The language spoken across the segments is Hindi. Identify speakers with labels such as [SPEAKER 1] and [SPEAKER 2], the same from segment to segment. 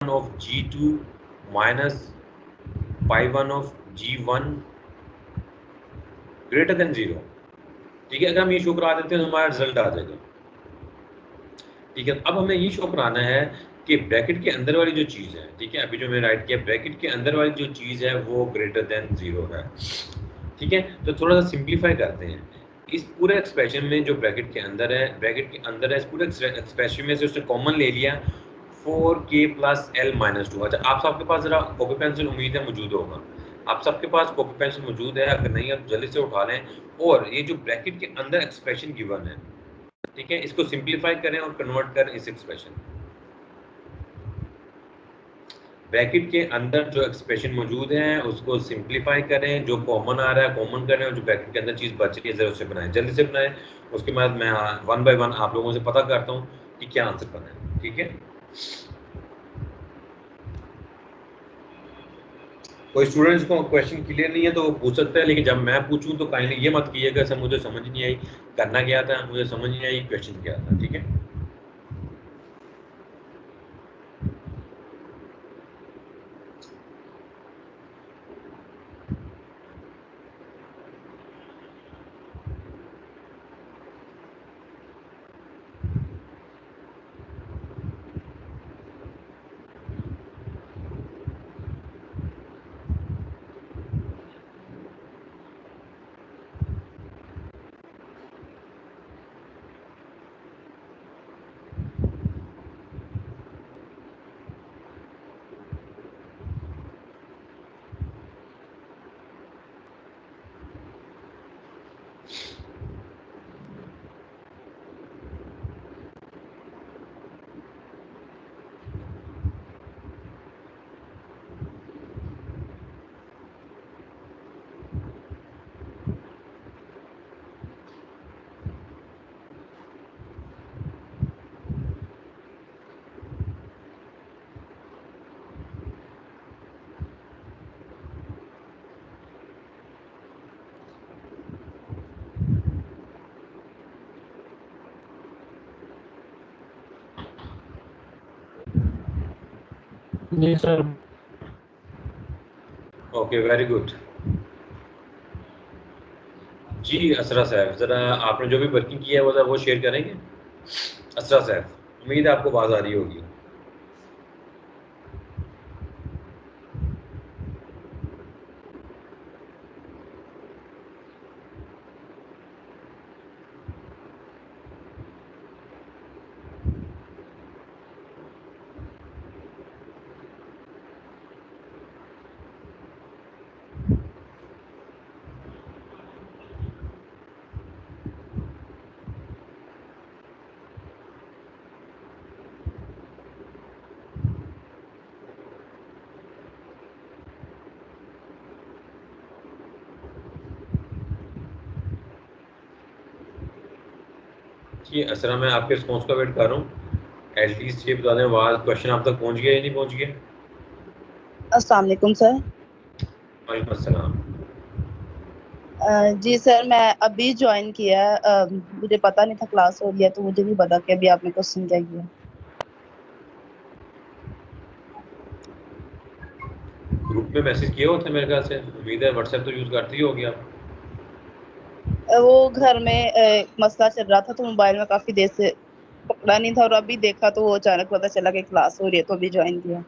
[SPEAKER 1] of G2 minus pi 1 of G1 greater than 0। ठीक है, अगर हम ये शो करा देते हैं तो हमारा रिजल्ट आ जाएगा। ठीक है, अब हमें ये शो कराना है कि ब्रैकेट के अंदर वाली जो चीज़ है, ठीक है, अभी जो मैंने राइट किया, ब्रैकेट के अंदर वाली जो चीज़ है वो ग्रेटर देन 0 है। ठीक है, तो थोड़ा सा सिंप्लीफाई करते हैं। इस पूरे एक्सप्रेशन में जो ब्रैकेट के अंदर है, ब्रैकेट के अंदर है, इस पूरे एक्सप्रेशन में से उसने कॉमन ले लिया 4k प्लस l माइनस 2। अच्छा, आप सबके पास ज़रा कॉपी पेंसिल उम्मीद है मौजूद होगा। आप सबके पास कॉपी पेंसिल मौजूद है, अगर नहीं आप जल्दी से उठा लें। और ये जो ब्रैकेट के अंदर एक्सप्रेशन गिवन है, ठीक है, इसको सिंप्लीफाई करें और कन्वर्ट करें इस एक्सप्रेशन। ब्रैकेट के अंदर जो एक्सप्रेशन मौजूद है उसको सिंप्लीफाई करें, जो कॉमन आ रहा है कॉमन करें, और जो ब्रैकेट के अंदर चीज़ बच रही है ज़रा उसे बनाएं, जल्दी से बनाएं। उसके बाद मैं वन बाय वन आप लोगों से पता करता हूँ कि क्या आंसर बना है। ठीक है, कोई स्टूडेंट्स को क्वेश्चन क्लियर नहीं है तो वो पूछ सकता है, लेकिन जब मैं पूछूं तो काइंडली ये मत कीजिएगा सर मुझे समझ नहीं आई, करना क्या था, मुझे समझ नहीं आई, क्वेश्चन क्या था। ठीक है,
[SPEAKER 2] जी सर।
[SPEAKER 1] Okay, very good. जी असरा साहब, ज़रा आपने जो भी वर्किंग की है वो शेयर करेंगे। असरा साहब, उम्मीद है आपको आवाज़ आ रही होगी। जी असरा, मैं आपके रिस्पॉन्स का वेट कर रहा हूँ। एटलीस्ट ये बता दें आवाज़ क्वेश्चन आप तक पहुँच गया या नहीं पहुँच गया।
[SPEAKER 3] अस्सलाम वालेकुम सर।
[SPEAKER 1] वालेकुम अस्सलाम।
[SPEAKER 3] जी सर, मैं अभी ज्वाइन किया है। मुझे पता नहीं था क्लास हो रही है, तो मुझे नहीं पता कि अभी आपने क्वेश्चन क्या किया।
[SPEAKER 1] ग्रुप में मैसेज किया होता है मेरे ख्याल से, उम्मीद है व्हाट्सएप तो यूज़ करती ही होगी आप।
[SPEAKER 3] वो घर में मसला चल रहा था, तो मोबाइल में काफी देर से पकड़ा नहीं था, और अभी देखा तो वो अचानक पता चला कि क्लास हो रही है, तो अभी ज्वाइन किया।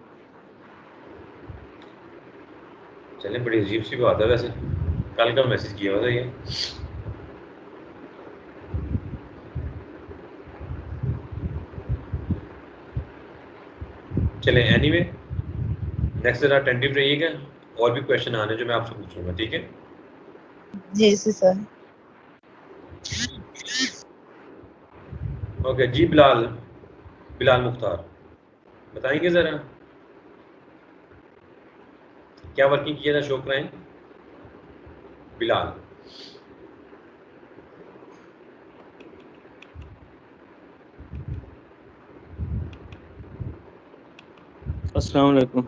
[SPEAKER 1] चलें, बड़ी अजीब सी बात है वैसे, कल का मैसेज किया होता ये। चलें, एनीवे नेक्स्ट ज़रा अटेंटिव रहिएगा, और भी क्वेश्चन आने जो मैं आपसे पूछूंगा। ठीक है,
[SPEAKER 3] जी सर।
[SPEAKER 1] ओके जी। बिलाल, बिलाल मुख्तार, बताएंगे ज़रा क्या वर्किंग किया था, शो कराएं। बिलाल,
[SPEAKER 2] अस्सलाम वालेकुम।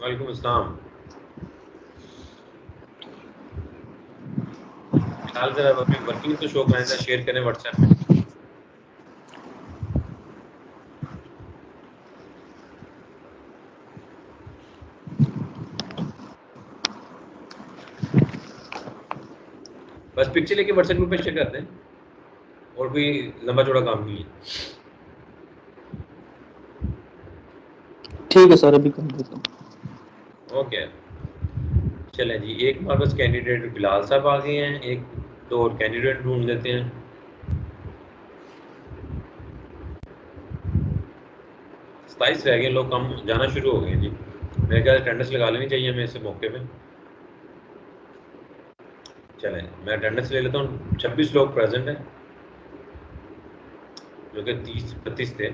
[SPEAKER 1] वालेकुम अस्सलाम। बिलाल ज़रा अपनी वर्किंग तो शो कराएं, ज़रा शेयर करें व्हाट्सएप में। बस पिक्चर लेके व्हाट्सएप ग्रुप पे शेयर करते हैं, और कोई लंबा चौड़ा काम नहीं है।
[SPEAKER 2] ठीक है सर, अभी कर देता हूँ।
[SPEAKER 1] ओके, चलें जी। एक बार बस कैंडिडेट बिलाल साहब आ गए हैं, एक दो और कैंडिडेट ढूंढ लेते हैं। सताइस रह गए लोग, कम जाना शुरू हो गए जी। मेरे ख्याल अटेंडेंस लगा लेनी चाहिए हमें इस मौके पे। चलें, मैं अटेंडेंस ले लेता हूँ। 26 लोग प्रेजेंट हैं, जो कि 30-32 थे।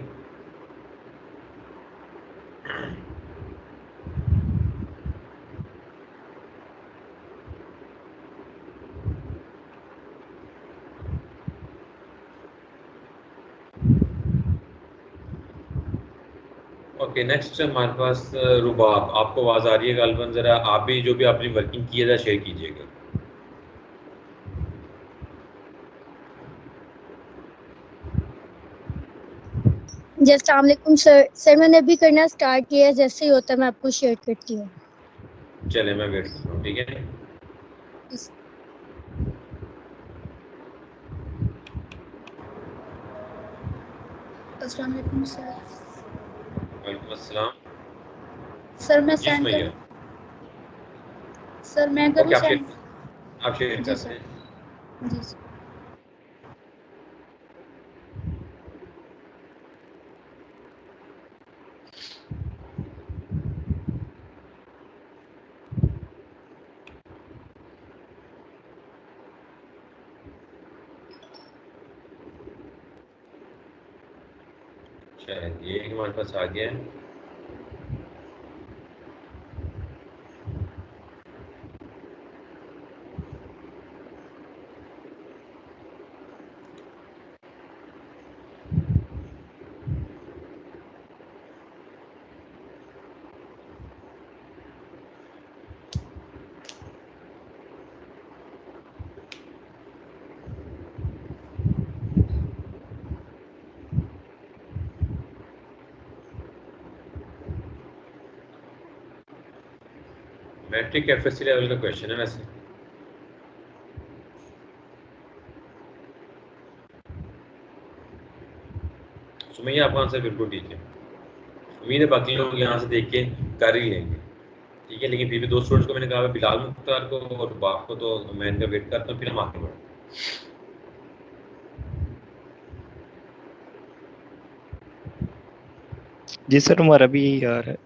[SPEAKER 1] ओके, नेक्स्ट हमारे पास रुबाब। आपको आवाज़ आ रही है गालबन? ज़रा आप भी जो भी आपने वर्किंग की है ज़रा शेयर कीजिएगा।
[SPEAKER 4] जी अस्सलाम वालेकुम सर। सर मैंने अभी करना स्टार्ट किया है, जैसे ही होता है मैं आपको शेयर करती हूँ।
[SPEAKER 1] चलें, मैं वेट कर रहा हूँ, ठीक है।
[SPEAKER 4] अस्सलाम वालेकुम सर।
[SPEAKER 1] वालेकुम अस्सलाम।
[SPEAKER 4] सर मैं
[SPEAKER 1] जी
[SPEAKER 4] सेंड
[SPEAKER 1] सुमैया।
[SPEAKER 4] करूँ? सर मैं करूँ
[SPEAKER 1] ओके,
[SPEAKER 4] सेंड?
[SPEAKER 1] आप शेयर
[SPEAKER 4] जी
[SPEAKER 1] करते
[SPEAKER 4] सर।
[SPEAKER 1] हैं।
[SPEAKER 4] जी सर।
[SPEAKER 1] चलें, ये हमारे पास आ गया है। मैट्रिक एफएससी लेवल का क्वेश्चन है वैसे। सुमैया, आपका आंसर बिल्कुल ठीक है। उम्मीद है बाकी लोग यहाँ से देख के कर ही लेंगे, ठीक है। लेकिन फिर भी दो स्टूडेंट्स को मैंने कहा, बिलाल मुख्तार को और बाप को, तो मैं इनका वेट करता हूँ, फिर हम आगे बढ़ते हैं।
[SPEAKER 2] जी सर, हमारा भी यही आ रहा है।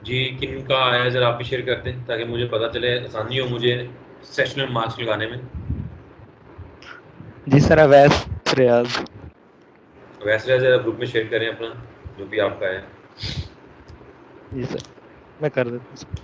[SPEAKER 1] जी, किन का आया है ज़रा आप भी शेयर कर दें, ताकि मुझे पता चले, आसानी हो मुझे सेशनल मार्क्स लगाने में।
[SPEAKER 2] जी सर, अवैस रियाज।
[SPEAKER 1] वैसे ज़रा ग्रुप में शेयर करें अपना, जो भी आपका है।
[SPEAKER 2] जी सर, मैं कर देता हूँ सर।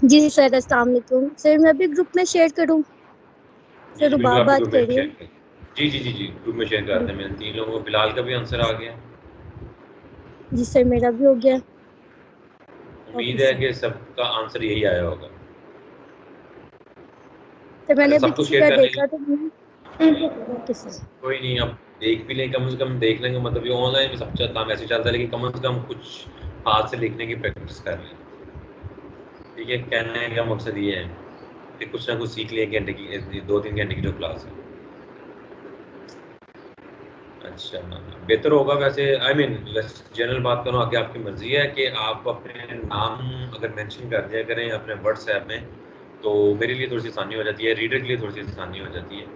[SPEAKER 4] जी सर अस्सलाम वालेकुम। सर मैं भी ग्रुप में शेयर करूँ?
[SPEAKER 1] जी
[SPEAKER 4] सर
[SPEAKER 1] जी, बिल्कुल,
[SPEAKER 4] रुबाब
[SPEAKER 1] आप भी
[SPEAKER 4] बात
[SPEAKER 1] ग्रुप
[SPEAKER 4] कर
[SPEAKER 1] में
[SPEAKER 4] रही
[SPEAKER 1] शेयर
[SPEAKER 4] हूँ।
[SPEAKER 1] करें। जी जी जी जी, ग्रुप में शेयर करते हैं। मैंने 3 लोगों को, बिलाल का भी आंसर आ गया।
[SPEAKER 4] जी सर मेरा भी हो गया। ओके
[SPEAKER 1] उम्मीद है
[SPEAKER 4] सर।
[SPEAKER 1] कि सबका आंसर यही आया होगा।
[SPEAKER 4] सर
[SPEAKER 1] अच्छा,
[SPEAKER 4] मैंने अभी
[SPEAKER 1] सबको
[SPEAKER 4] किसी
[SPEAKER 1] शेयर
[SPEAKER 4] का
[SPEAKER 1] करने
[SPEAKER 4] देखा
[SPEAKER 1] के
[SPEAKER 4] तो नहीं। Okay sir.
[SPEAKER 1] कोई नहीं, अब देख भी लें, कम से कम देख लेंगे। मतलब ये ऑनलाइन में सब काम ऐसे चलता है, लेकिन कम से कम कुछ हाथ से लिखने की प्रैक्टिस कर लें, ठीक है। कहने का मकसद ये है कि कुछ ना कुछ सीख लें, घंटे की 2-3 घंटे की जो क्लास है। अच्छा, बेहतर होगा वैसे। आई मीन जनरल बात करूँ, आगे आपकी मर्जी है कि आप अपने नाम अगर मेंशन कर दिया करें अपने व्हाट्सएप में, तो मेरे लिए थोड़ी सी आसानी हो जाती है, रीडर के लिए थोड़ी सी आसानी हो जाती है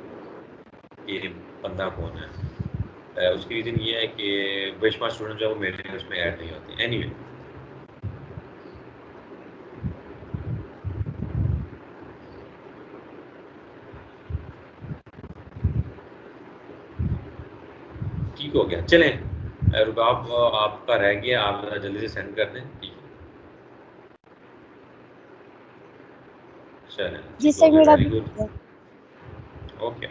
[SPEAKER 1] कि ये बंदा कौन है। उसकी रीज़न ये है कि बेशुमार स्टूडेंट जो है वो मेरे उसमें ऐड नहीं होते। एनीवे, ठीक हो गया। चलें, रुबाब आपका रह गया, आप ज़रा जल्दी से सेंड कर दें, ठीक है। चलें,
[SPEAKER 4] जी
[SPEAKER 1] ठीक हो
[SPEAKER 4] सर
[SPEAKER 1] गया,
[SPEAKER 4] मेरा
[SPEAKER 1] वेरी
[SPEAKER 4] भी हो
[SPEAKER 1] गुड।
[SPEAKER 4] गया।
[SPEAKER 1] ओके।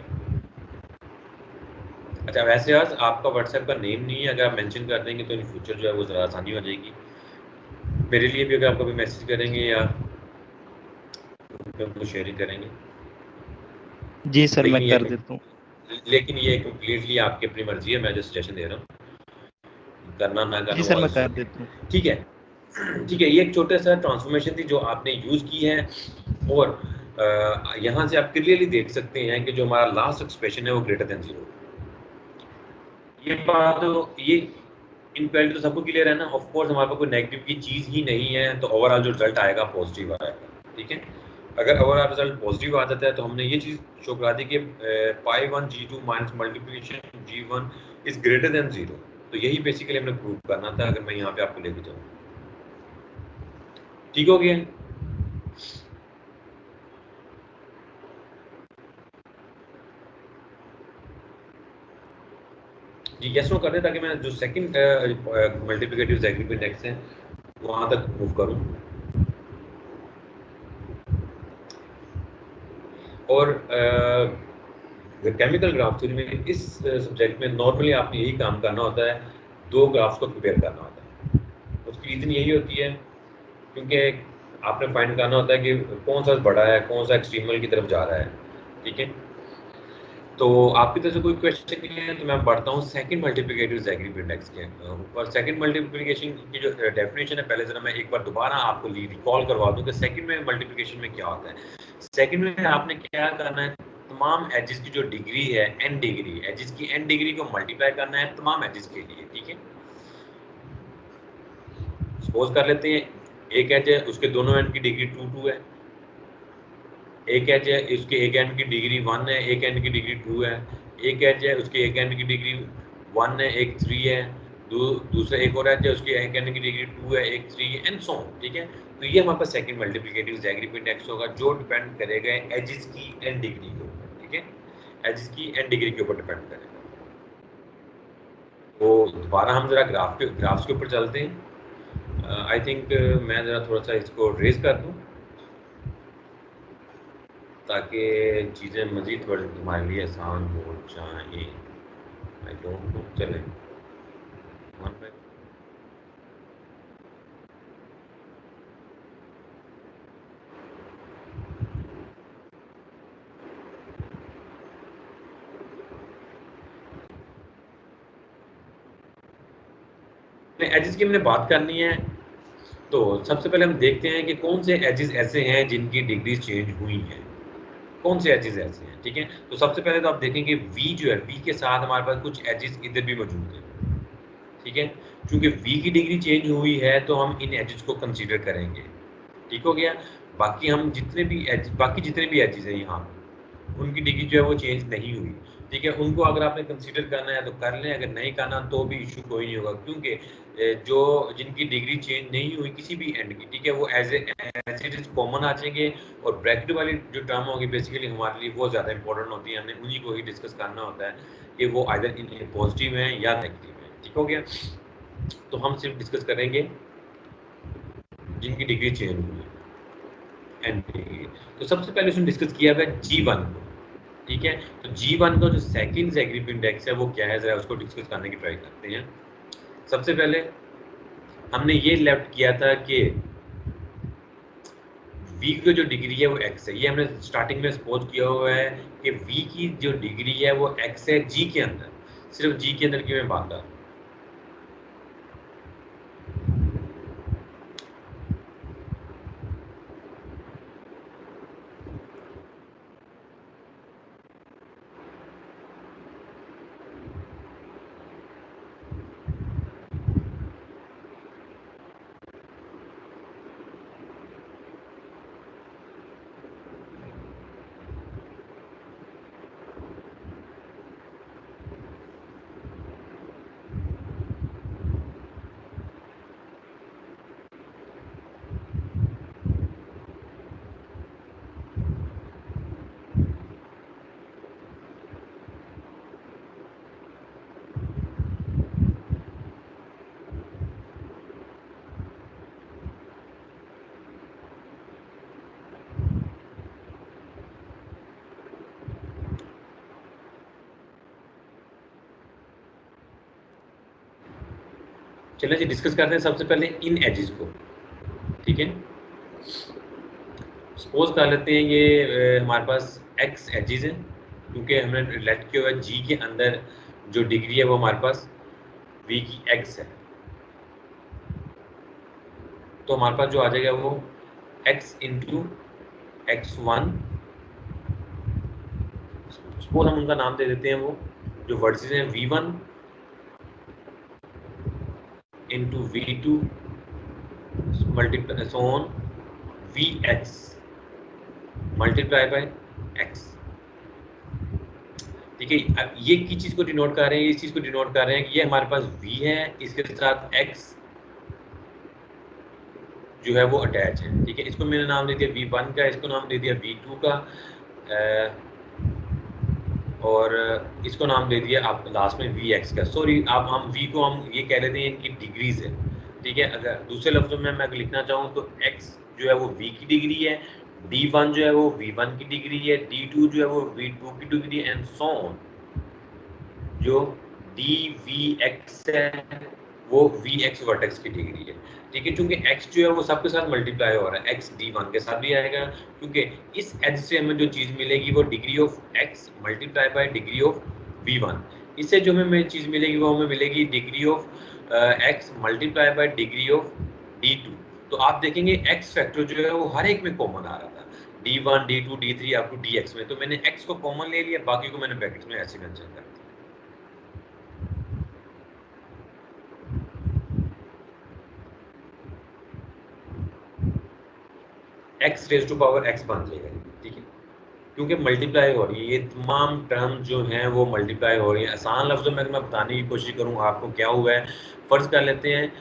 [SPEAKER 1] अच्छा, वैसे आज आपका व्हाट्सएप का नेम नहीं है, अगर आप मेंशन कर देंगे तो इन फ्यूचर जो है वो ज़रा आसानी हो जाएगी मेरे लिए भी। अगर आप कभी मैसेज करेंगे या ग्रुप में कुछ शेयरिंग करेंगे,
[SPEAKER 2] जी सर, मैं
[SPEAKER 1] लेकिन
[SPEAKER 2] कर
[SPEAKER 1] ये
[SPEAKER 2] देता हूँ।
[SPEAKER 1] लेकिन ये कंप्लीटली आपकी अपनी मर्जी है, मैं जो सजेशन दे रहा हूँ, करना ना
[SPEAKER 2] जी
[SPEAKER 1] करना
[SPEAKER 2] सर,
[SPEAKER 1] वो
[SPEAKER 2] मैं कर
[SPEAKER 1] आपकी।
[SPEAKER 2] देता हूँ।
[SPEAKER 1] ठीक है, ठीक है, ये एक छोटा सा ट्रांसफॉर्मेशन थी जो आपने यूज़ की है, और यहाँ से आप क्लियरली देख सकते हैं कि जो हमारा लास्ट एक्सप्रेशन है वो ग्रेटर देन 0। ये बात तो ये इन पहले तो सबको क्लियर है ना। ऑफ कोर्स हमारे पास कोई नेगेटिव की चीज़ ही नहीं है, तो ओवरऑल जो रिजल्ट आएगा पॉजिटिव आएगा। ठीक है, अगर ओवरऑल रिजल्ट पॉजिटिव आ जाता है तो हमने ये चीज़ शो करा दी कि पाई 1 G2 minus multiplication G1 is greater than 0। तो यही बेसिकली हमने प्रूव करना था, अगर मैं यहाँ पे आपको लेके जाऊँ। ठीक हो गया? जी यस नो कर दें, ताकि मैं जो सेकंड मल्टीप्लिकेटिव ज़ैग्रिब इंडेक्स है वहाँ तक मूव करूँ। और केमिकल ग्राफ थ्योरी में इस सब्जेक्ट में नॉर्मली आपने यही काम करना होता है, 2 ग्राफ्स को कंपेयर करना होता है। उसकी रीज़न यही होती है क्योंकि आपने फाइंड करना होता है कि कौन सा बड़ा है, कौन सा एक्सट्रीमल की तरफ जा रहा है। ठीक है, तो आपकी तरफ से कोई क्वेश्चन नहीं है तो मैं बढ़ता हूँ सेकंड मल्टीप्लिकेटिव ज़ैग्रिब इंडेक्स के ऊपर। सेकंड मल्टीप्लिकेशन की जो डेफिनेशन है, पहले ज़रा मैं एक बार दोबारा आपको रिकॉल करवा दूँ कि सेकंड में मल्टीप्लिकेशन में क्या होता है। सेकंड में आपने क्या करना है, तमाम एजेस की जो डिग्री है n डिग्री, एजेस की n डिग्री को मल्टीप्लाई करना है तमाम एजेस के लिए। ठीक है, सपोज कर लेते हैं एक एज है, उसके दोनों एंड की डिग्री 2 है। एक एज है, उसके एक एंड की डिग्री 1 है, एक एंड की डिग्री 2 है। एक एज है, उसके एक एंड की डिग्री 1 है, एक 3 है। दूसरा एक और एज है, उसके एक एंड की डिग्री 2 है, एक 3 है, एंड सो ऑन। ठीक है, तो ये हमारे पास सेकंड मल्टीप्लिकेटिव ज़ैग्रिब इंडेक्स होगा, जो डिपेंड करेगा एजेस की एन डिग्री के ऊपर। ठीक है, एजेस की एन डिग्री के ऊपर डिपेंड करेगा। तो दोबारा हम जरा ग्राफ्स के ऊपर चलते हैं। आई थिंक मैं ज़रा थोड़ा सा इसको रेज कर दूँ ताकि चीज़ें मज़ीद थोड़ी तुम्हारे लिए आसान हो जाएँ। आई डोंट नो, चलें वन बाय एजेस की हमने बात करनी है। तो सबसे पहले हम देखते हैं कि कौन से एजेस ऐसे हैं जिनकी डिग्री चेंज हुई हैं। कौन से एजेस ऐसे हैं? ठीक है, तो सबसे पहले तो आप देखेंगे वी जो है, वी के साथ हमारे पास कुछ एजेस इधर भी मौजूद हैं। ठीक है, चूंकि वी की डिग्री चेंज हुई है तो हम इन एजेस को कंसीडर करेंगे। ठीक हो गया, बाकी जितने भी एजेस हैं यहाँ उनकी डिग्री जो है वो चेंज नहीं हुई। ठीक है, उनको अगर आपने कंसीडर करना है तो कर लें, अगर नहीं करना तो भी इशू कोई नहीं होगा, क्योंकि जो जिनकी डिग्री चेंज नहीं हुई किसी भी एंड की, ठीक है, वो एज इट इज कॉमन आ जाएंगे। और ब्रैकेट वाली जो टर्म होगी बेसिकली हमारे लिए वो ज़्यादा इंपॉर्टेंट होती है, हमने उन्हीं को ही डिस्कस करना होता है कि वो आइदर इन पॉजिटिव है या नेगेटिव है। ठीक हो गया, तो हम सिर्फ डिस्कस करेंगे जिनकी डिग्री चेंज हुई है एंड डिग्री। तो सबसे पहले उसने डिस्कस किया है G1 को। ठीक है, तो G1 का जो सेकंड ज़ैग्रिब इंडेक्स है वो क्या है, जरा उसको डिस्कस करने की ट्राई करते हैं। सबसे पहले हमने ये लेफ्ट किया था कि V की जो डिग्री है वो x है। ये हमने स्टार्टिंग में सपोज किया हुआ है कि V की जो डिग्री है वो x है G के अंदर, सिर्फ G के अंदर की मैं बात कर रहा हूँ। चलिए जी डिस्कस करते हैं सबसे पहले इन एजेस को। ठीक है, सपोज कर लेते हैं ये हमारे पास x एजेस हैं। क्योंकि हमने लेट किया हुआ है जी के अंदर जो डिग्री है वो हमारे पास v की x है, तो हमारे पास जो आ जाएगा वो x इंटू x1, सपोज हम उनका नाम दे देते हैं, वो जो वर्सेस हैं v1 into v2 multiply so on vx multiply by x। ठीक है, अब ये की चीज को डिनोट कर रहे हैं, इस चीज को डिनोट कर रहे हैं कि ये हमारे पास v है, इसके साथ x जो है वो अटैच है। ठीक है, इसको मैंने नाम दे दिया v1 का, इसको नाम दे दिया v2 का, और इसको नाम दे दिया आप लास्ट में vx का। सॉरी, आप हम v को हम ये कह लेते हैं इनकी डिग्रीज है। ठीक है, अगर दूसरे लफ्जों में मैं लिखना चाहूँ तो x जो है वो v की डिग्री है, d1 जो है वो v1 की डिग्री है, d2 जो है वो v2 की डिग्री है, एंड सो ऑन। जो dvx है वो vx वर्टेक्स की डिग्री है। ठीक है, क्योंकि x जो है वो सबके साथ मल्टीप्लाई हो रहा है, x d1 के साथ भी आएगा, क्योंकि इस एज से हमें जो चीज मिलेगी वो degree of x multiply by degree of v1। इससे जो हमें चीज मिलेगी वो हमें मिलेगी degree of x multiply by degree of d2। तो आप देखेंगे x फैक्टर जो है वो हर एक में कॉमन आ रहा था, d1 d2 d3 up to dx में, तो मैंने x को कॉमन ले लिया, बाकी को मैंने ब्रैकेट्स में ऐसे मेंशन कर दिया। x raise to power x बन जाएगा। ठीक है, क्योंकि मल्टीप्लाई हो रही है, ये तमाम टर्म जो हैं वो मल्टीप्लाई हो रही है। आसान लफ्जों में अगर मैं बताने की कोशिश करूँ आपको क्या हुआ है, फर्ज कर लेते हैं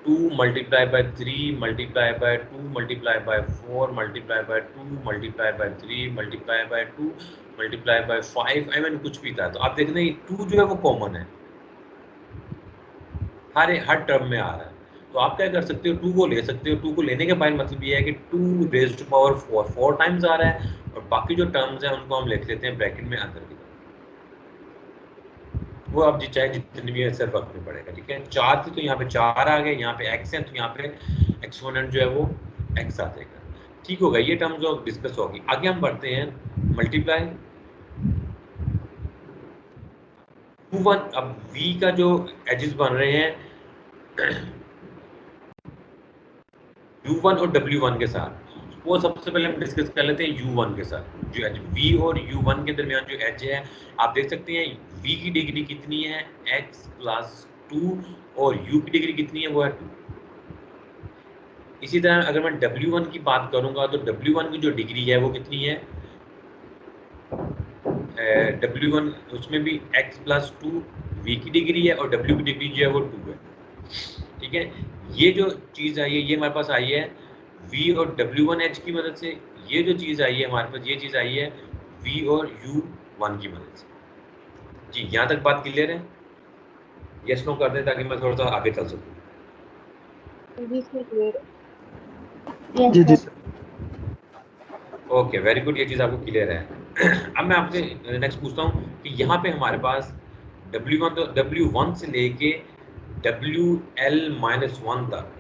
[SPEAKER 1] 2 multiply by 3 multiply by 2 multiply by 4 multiply by 2 multiply by 3 multiply by 2 multiply by 5, I mean कुछ भी था, तो आप देखते हैं 2 जो है वो कॉमन है, हर टर्म में आ रहा है। तो आप क्या कर सकते हो, 2 को ले सकते हो। 2 को लेने के बाद मतलब ये है कि 2 रेज टू पावर 4 टाइम्स आ रहा है, और बाकी जो टर्म्स हैं उनको हम लिख लेते हैं ब्रैकेट में अंदर की तरफ। वो आप चाहे जितनी भी है सिर्फ फर्क नहीं पड़ेगा। ठीक है, 4 थी तो यहाँ पे 4 आ गए, यहाँ पे x है तो यहाँ पे एक्सपोनेंट जो है वो x आ जाएगा। ठीक होगा, ये टर्म जो डिस्कस होगी। आगे हम बढ़ते हैं मल्टीप्लाई u1। अब v का जो एजेस बन रहे हैं u1 और w1 के साथ, वो सबसे पहले हम डिस्कस कर लेते हैं u1 के साथ। जो एज v और u1 के दरमियान जो एज है, आप देख सकते हैं v की डिग्री कितनी है x प्लस 2, और u की डिग्री कितनी है वो है 2। इसी तरह अगर मैं w1 की बात करूंगा तो w1 की जो डिग्री है वो कितनी है, w1 उसमें भी x प्लस 2 v की डिग्री है, और w की डिग्री जो है वो 2 है। ठीक है, ये जो चीज़ आई है ये हमारे पास आई है v और w1h की मदद से, ये जो चीज़ आई है हमारे पास, ये चीज़ आई है v और u1 की मदद से। जी, यहाँ तक बात क्लियर है? यस नो कर दें ताकि मैं थोड़ा सा आगे चल सकूँ।
[SPEAKER 2] जी जी सर।
[SPEAKER 1] ओके, वेरी गुड, ये चीज़ आपको क्लियर है। अब मैं आपसे नेक्स्ट पूछता हूँ कि यहाँ पे हमारे पास w1 तो w1 से लेके WL-1 तक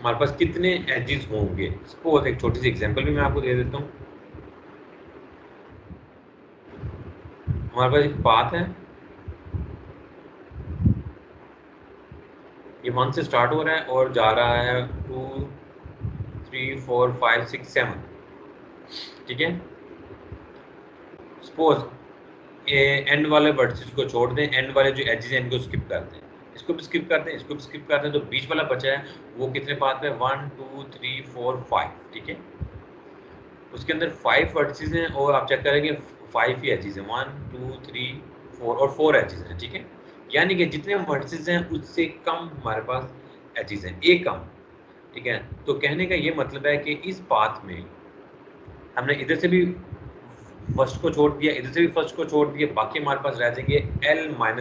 [SPEAKER 1] हमारे पास कितने एजेस होंगे। सपोज एक छोटी सी एग्जांपल भी मैं आपको दे देता हूँ। हमारे पास एक पाथ है, ये 1 से स्टार्ट हो रहा है और जा रहा है 2 3 4 5 6 7। ठीक है, सपोज एंड वाले वर्ड्स को छोड़ दें, एंड वाले जो एजेस हैं इनको स्किप कर दें, इसको भी स्किप करते हैं, इसको भी स्किप करते हैं, तो बीच वाला बचा है वो कितने पाथ पे, 1 2 3 4 5। ठीक है, उसके अंदर 5 वर्टिसेस हैं और आप चेक करेंगे 5 ही एजेस हैं, 1 2 3 4 और 4 एजेस हैं। ठीक है, यानी कि जितने वर्टिसेस हैं उससे कम हमारे पास एजेस हैं, एक कम। ठीक है, तो कहने का ये मतलब है कि इस पाथ में हमने इधर से भी फर्स्ट को छोड़ दिया, इधर से भी फर्स्ट को छोड़ दिया, बाकी हमारे पास रह जाएंगे L-1।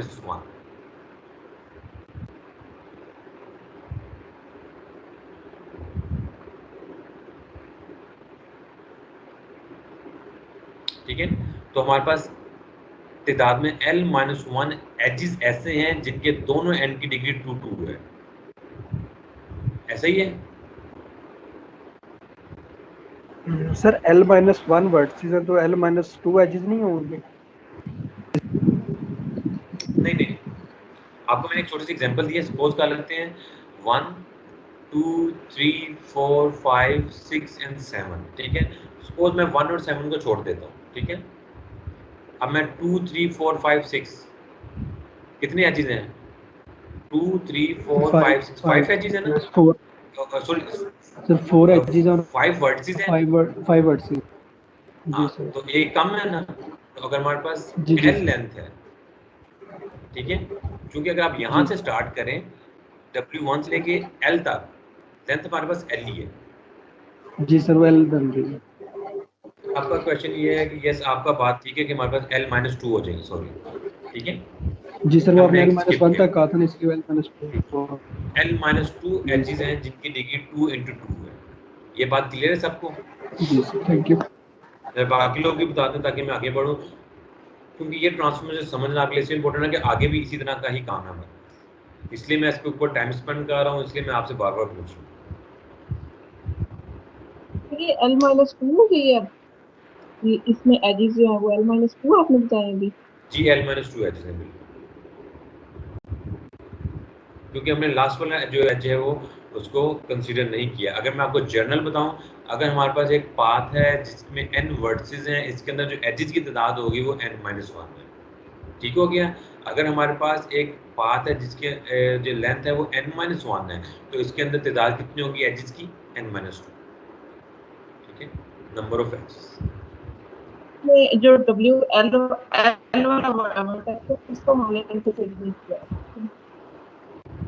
[SPEAKER 1] ठीक है, तो हमारे पास तादाद में L-1 एजेस ऐसे हैं जिनके दोनों एंड की डिग्री 2 2 है। ऐसा ही है?
[SPEAKER 5] सर L-1 वर्टिसेस है तो L-2 एजेस नहीं होंगे?
[SPEAKER 1] नहीं, आपको मैंने एक छोटी सी एग्जांपल दी है, सपोज कर लेते हैं 1 2 3 4 5 6 एंड 7, ठीक है। सपोज मैं 1 और 7 को छोड़ देता हूँ, ठीक है। अब मैं 2 3 4 5 6 कितने एजेस हैं? 2 3 4 5 6 5 एजेस है ना?
[SPEAKER 5] यस 4
[SPEAKER 1] सॉरी,
[SPEAKER 5] सर 4 एजेस और
[SPEAKER 1] 5 वर्टिसेस हैं।
[SPEAKER 5] 5 वर्टिसेस। जी
[SPEAKER 1] हाँ,
[SPEAKER 5] सर।
[SPEAKER 1] तो एक कम है ना, तो अगर हमारे पास
[SPEAKER 5] जी जी
[SPEAKER 1] L
[SPEAKER 5] सर।
[SPEAKER 1] लेंथ है, ठीक है। क्योंकि अगर आप यहाँ
[SPEAKER 5] जी
[SPEAKER 1] से स्टार्ट करें W1 से लेके L तक, लेंथ हमारे पास L ही है।
[SPEAKER 5] जी सर, वेल डन जी।
[SPEAKER 1] आपका क्वेश्चन ये है कि यस, आपका बात ठीक है कि हमारे पास L-2 हो जाएंगे, सॉरी, ठीक है।
[SPEAKER 5] जी सर, वो
[SPEAKER 1] हमने
[SPEAKER 5] आपने
[SPEAKER 1] एक स्किप
[SPEAKER 5] L-1
[SPEAKER 1] किया।
[SPEAKER 5] तक कहा था ना, इसलिए L-2।
[SPEAKER 1] L-2
[SPEAKER 5] जी
[SPEAKER 1] एजेस
[SPEAKER 5] सर।
[SPEAKER 1] हैं जिनकी डिग्री 2 into 2 है। ये बात क्लियर है सबको?
[SPEAKER 5] जी सर, थैंक यू।
[SPEAKER 1] मैं बाकी लोग भी बता दूं ताकि मैं आगे बढ़ूं, क्योंकि ये ट्रांसफॉर्मेशन समझना आपके लिए इसलिए इम्पोर्टेंट है कि आगे भी इसी तरह का ही काम है हमारा। इसलिए मैं इसके ऊपर टाइम स्पेंड कर रहा हूँ, इसलिए मैं आपसे बार-बार पूछ रहा हूँ।
[SPEAKER 6] ये L-2 ये इसमें एजेस जो है वो L-2 आपने बताया अभी।
[SPEAKER 1] जी, L-2 एजेस है बिल्कुल। क्योंकि हमने लास्ट वाला जो एज है वो उसको कंसीडर नहीं किया। अगर मैं आपको जनरल बताऊं, अगर हमारे पास एक पाथ है जिसमें n वर्टिसेस हैं, इसके अंदर जो एजेस की तादाद होगी वो n-1 है। ठीक हो गया। अगर हमारे पास एक पाथ है जिसके जो लेंथ है वो n-1 है, तो इसके अंदर तादाद कितनी होगी एजेस की? n-2। ठीक है, नंबर ऑफ एजेस।
[SPEAKER 6] में जो L वाला वर्ड है तो उसको हमने कंसीडर नहीं किया।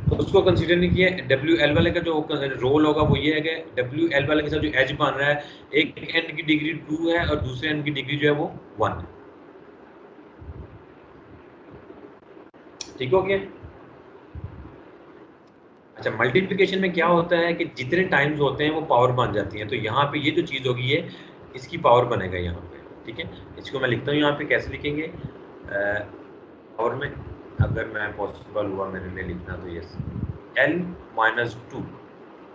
[SPEAKER 1] तो उसको कंसीडर नहीं किया। WL वाले का जो रोल होगा वो ये है कि WL वाले के साथ जो एज बन रहा है, एक एंड की डिग्री 2 है और दूसरे एंड की डिग्री जो है वो 1 है। ठीक हो गया। अच्छा, मल्टीप्लिकेशन में क्या होता है कि जितने टाइम्स होते हैं वो पावर बन जाती है। तो यहाँ पे ये जो चीज़ होगी ये इसकी पावर बनेगा यहाँ पे। ठीक है, इसको मैं लिखता हूँ यहाँ पे, कैसे लिखेंगे पावर में। अगर मैं पॉसिबल हुआ मेरे लिए लिखना तो यस, L-2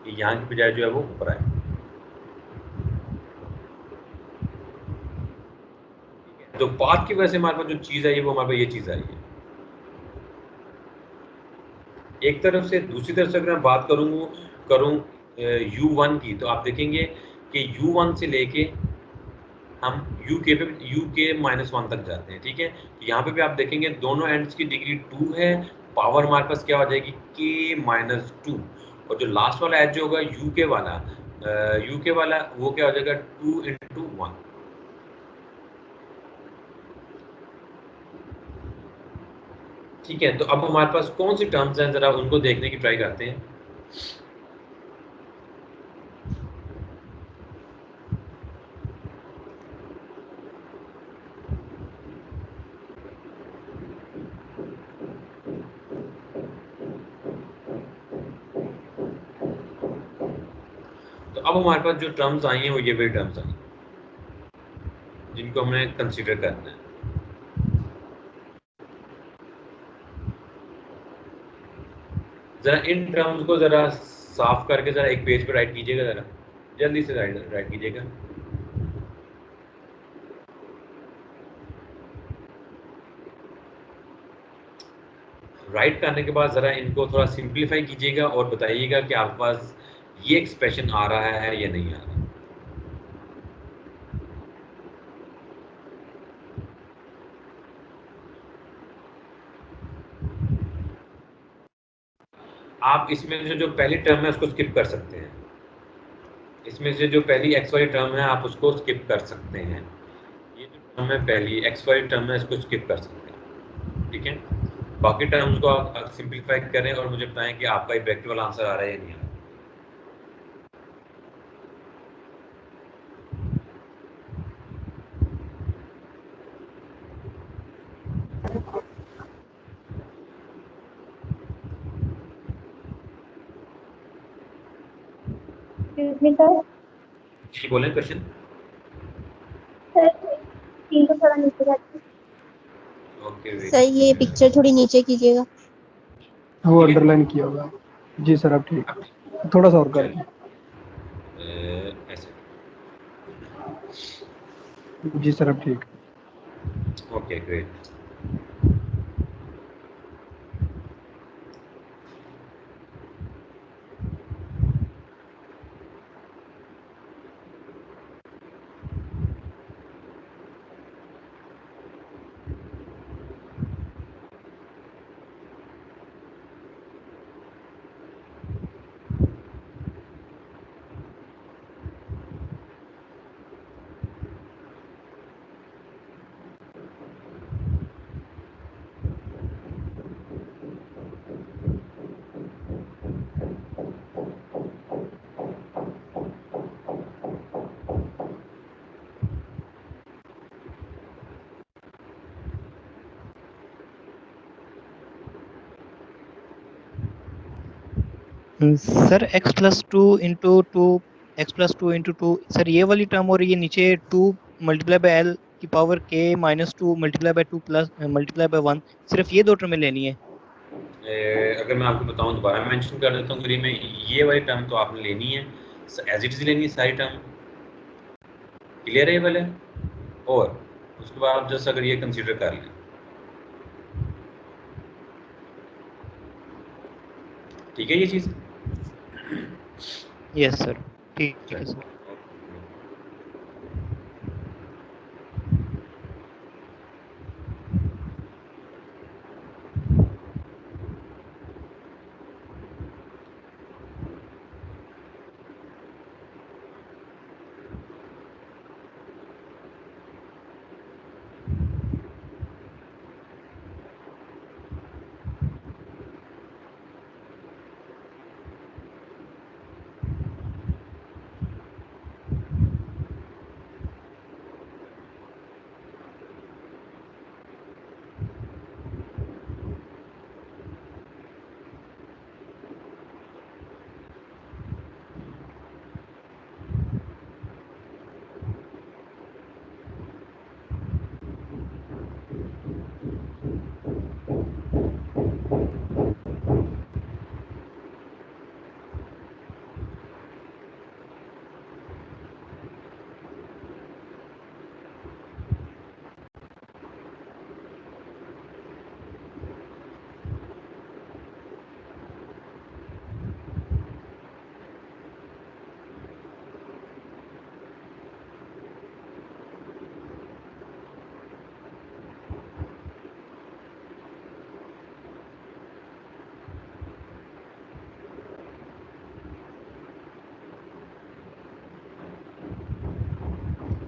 [SPEAKER 1] ये यहाँ की बजाय जो है वो ऊपर आए। तो पाथ की वजह से हमारे पास जो चीज़ आई है वो हमारे पास ये चीज़ आई है एक तरफ से। दूसरी तरफ से अगर मैं बात करूँ U1 की, तो आप देखेंगे कि U1 से लेके हम UK-1 तक जाते हैं। ठीक है, यहाँ पे भी आप देखेंगे दोनों एंड्स की डिग्री 2 है, पावर हमारे पास क्या हो जाएगी K-2, और जो लास्ट वाला एज जो होगा UK वाला वो क्या हो जाएगा 2 into 1। ठीक है, तो अब हमारे पास कौन सी टर्म्स हैं, जरा उनको देखने की ट्राई करते हैं। तो अब हमारे पास जो टर्म्स आई हैं वो ये वही टर्म्स आई हैं जिनको हमने कंसीडर करना है। जरा इन टर्म्स को जरा साफ करके जरा एक पेज पे राइट कीजिएगा, जरा जल्दी से राइट कीजिएगा। राइट करने के बाद ज़रा इनको थोड़ा सिंप्लीफाई कीजिएगा और बताइएगा कि आपके पास ये एक्सप्रेशन आ रहा है या नहीं आ रहा। आप इसमें से जो पहली टर्म है उसको स्किप कर सकते हैं। इसमें से जो पहली एक्स वाली टर्म है आप उसको स्किप कर सकते हैं। ये जो टर्म है पहली एक्स वाली टर्म है, इसको स्किप कर सकते हैं। ठीक है, बाकी टर्म्स को आप सिंप्लीफाई करें और मुझे बताएं कि आपका ये ब्रैकेट वाला आंसर आ रहा है या नहीं आ रहा।
[SPEAKER 4] सर
[SPEAKER 1] जी बोलें क्वेश्चन।
[SPEAKER 4] सर स्क्रीन को थोड़ा नीचे करके
[SPEAKER 1] ओके, वेट
[SPEAKER 4] सर ये पिक्चर थोड़ी नीचे कीजिएगा।
[SPEAKER 5] वो
[SPEAKER 1] ठीक है।
[SPEAKER 5] अंडरलाइन किया होगा। जी सर, अब ठीक, थोड़ा सा और कर
[SPEAKER 1] चलिए
[SPEAKER 5] दें।
[SPEAKER 1] ऐसे
[SPEAKER 5] जी सर अब ठीक।
[SPEAKER 1] Okay great.
[SPEAKER 2] Sir x+2 sir ये वाली टर्म और ये नीचे 2 मल्टीप्लाई बाय l की power k -2 multiply by 2 plus multiply by 1, सिर्फ ये दो टर्में लेनी है।
[SPEAKER 1] अगर मैं आपको बताऊं दोबारा मेंशन कर देता हूँ में, ये वाली टर्म तो आपने लेनी है एज इट इज लेनी है सारी टर्म। क्लियर है ये वाले? और उसके बाद आप जस्ट अगर ये कंसीडर कर लें, ठीक है ये चीज़।
[SPEAKER 2] यस सर, ठीक है सर।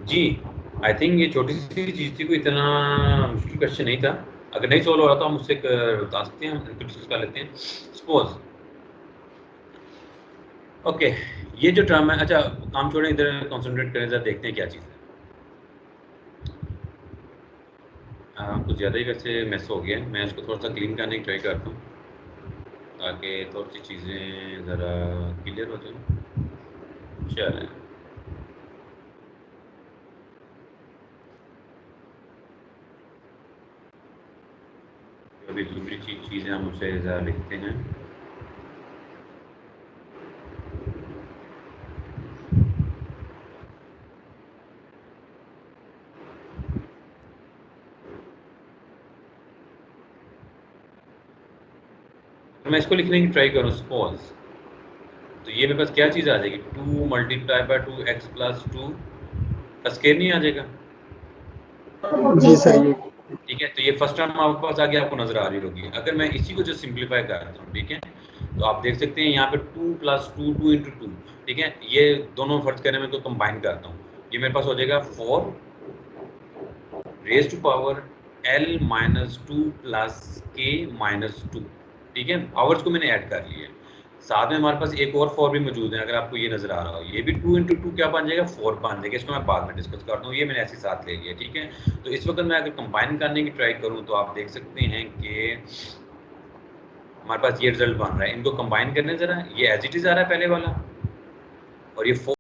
[SPEAKER 1] जी आई थिंक ये छोटी सी चीज़ थी, कोई इतना मुश्किल क्वेश्चन नहीं था। अगर नहीं सॉल्व हो रहा तो हम उससे बता सकते हैं, हम डिस्कस कर लेते हैं। सपोज ओके ये जो टर्म है, अच्छा काम छोड़ें, इधर कंसंट्रेट करें, जरा देखते हैं क्या चीज़ है। कुछ ज़्यादा ही वैसे मैस हो गया, मैं इसको थोड़ा सा क्लीन करने की ट्राई करता हूँ ताकि थोड़ी सी चीज़ें ज़रा क्लियर हो जाए। चलें, अभी दूसरी चीज़ें हम उसे ज़रा लिखते हैं। मैं इसको लिखने की ट्राई करूँ सपोज, तो ये मेरे पास क्या चीज़ आ जाएगी, 2 multiply by 2x plus 2 square नहीं आ जाएगा?
[SPEAKER 5] जी सर ये
[SPEAKER 1] ठीक है, तो ये फर्स्ट टर्म आपके पास आगे आपको नजर आ रही होगी। अगर मैं इसी को जो सिंप्लीफाई करता हूँ, ठीक है, तो आप देख सकते हैं यहाँ पे 2 प्लस 2 2 इंटू 2, ठीक है, ये दोनों फर्ज करने में तो कंबाइन करता हूँ, ये मेरे पास हो जाएगा 4 raise to power l minus 2 plus k minus 2, ठीक है, पावर्स को मैंने ऐड कर लिया है। साथ में हमारे पास एक और 4 भी मौजूद है, अगर आपको ये नजर आ रहा हो, ये भी 2 इंटू 2 क्या बन जाएगा, 4 बन जाएगा। इसको मैं बाद में डिस्कस करता हूँ, ये मैंने ऐसे साथ ले लिया, ठीक है। तो इस वक्त मैं अगर कंबाइन करने की ट्राई करूँ तो आप देख सकते हैं कि हमारे पास ये रिजल्ट बन रहा है। इनको कंबाइन करने जरा, ये एज इट इज आ रहा है पहले वाला, और ये 4